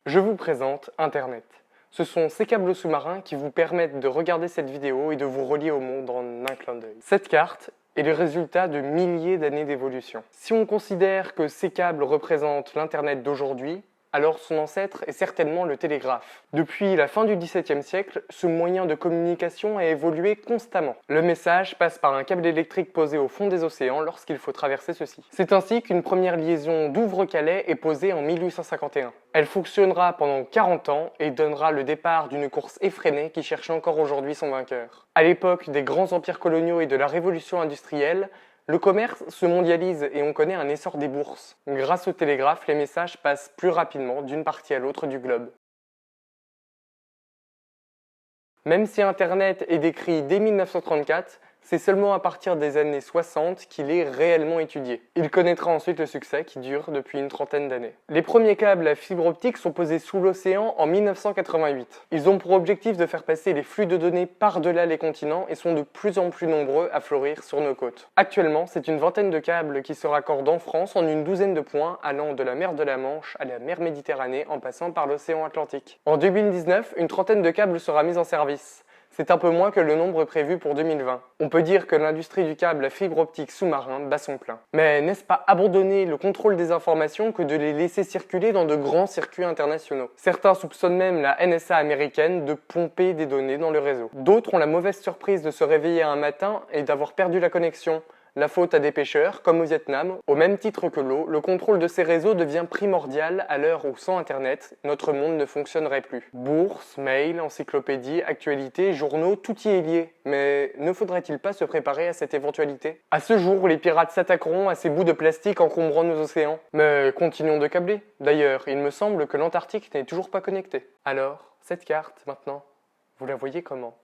Je vous présente Internet. Ce sont ces câbles sous-marins qui vous permettent de regarder cette vidéo et de vous relier au monde en un clin d'œil. Cette carte est le résultat de milliers d'années d'évolution. Si on considère que ces câbles représentent l'Internet d'aujourd'hui, alors son ancêtre est certainement le télégraphe. Depuis la fin du XVIIe siècle, ce moyen de communication a évolué constamment. Le message passe par un câble électrique posé au fond des océans lorsqu'il faut traverser ceux-ci. C'est ainsi qu'une première liaison Douvres-Calais est posée en 1851. Elle fonctionnera pendant 40 ans et donnera le départ d'une course effrénée qui cherche encore aujourd'hui son vainqueur. À l'époque des grands empires coloniaux et de la révolution industrielle, le commerce se mondialise et on connaît un essor des bourses. Grâce au télégraphe, les messages passent plus rapidement d'une partie à l'autre du globe. Même si Internet est décrit dès 1934, c'est seulement à partir des années 60 qu'il est réellement étudié. Il connaîtra ensuite le succès qui dure depuis une trentaine d'années. Les premiers câbles à fibre optique sont posés sous l'océan en 1988. Ils ont pour objectif de faire passer les flux de données par-delà les continents et sont de plus en plus nombreux à fleurir sur nos côtes. Actuellement, c'est une vingtaine de câbles qui se raccordent en France en une douzaine de points allant de la mer de la Manche à la mer Méditerranée en passant par l'océan Atlantique. En 2019, une trentaine de câbles sera mise en service. C'est un peu moins que le nombre prévu pour 2020. On peut dire que l'industrie du câble à fibre optique sous-marin bat son plein. Mais n'est-ce pas abandonner le contrôle des informations que de les laisser circuler dans de grands circuits internationaux? Certains soupçonnent même la NSA américaine de pomper des données dans le réseau. D'autres ont la mauvaise surprise de se réveiller un matin et d'avoir perdu la connexion. La faute à des pêcheurs, comme au Vietnam. Au même titre que l'eau, le contrôle de ces réseaux devient primordial à l'heure où, sans Internet, notre monde ne fonctionnerait plus. Bourse, mail, encyclopédie, actualités, journaux, tout y est lié. Mais ne faudrait-il pas se préparer à cette éventualité? À ce jour, les pirates s'attaqueront à ces bouts de plastique encombrant nos océans. Mais continuons de câbler. D'ailleurs, il me semble que l'Antarctique n'est toujours pas connecté. Alors, cette carte, maintenant, vous la voyez comment?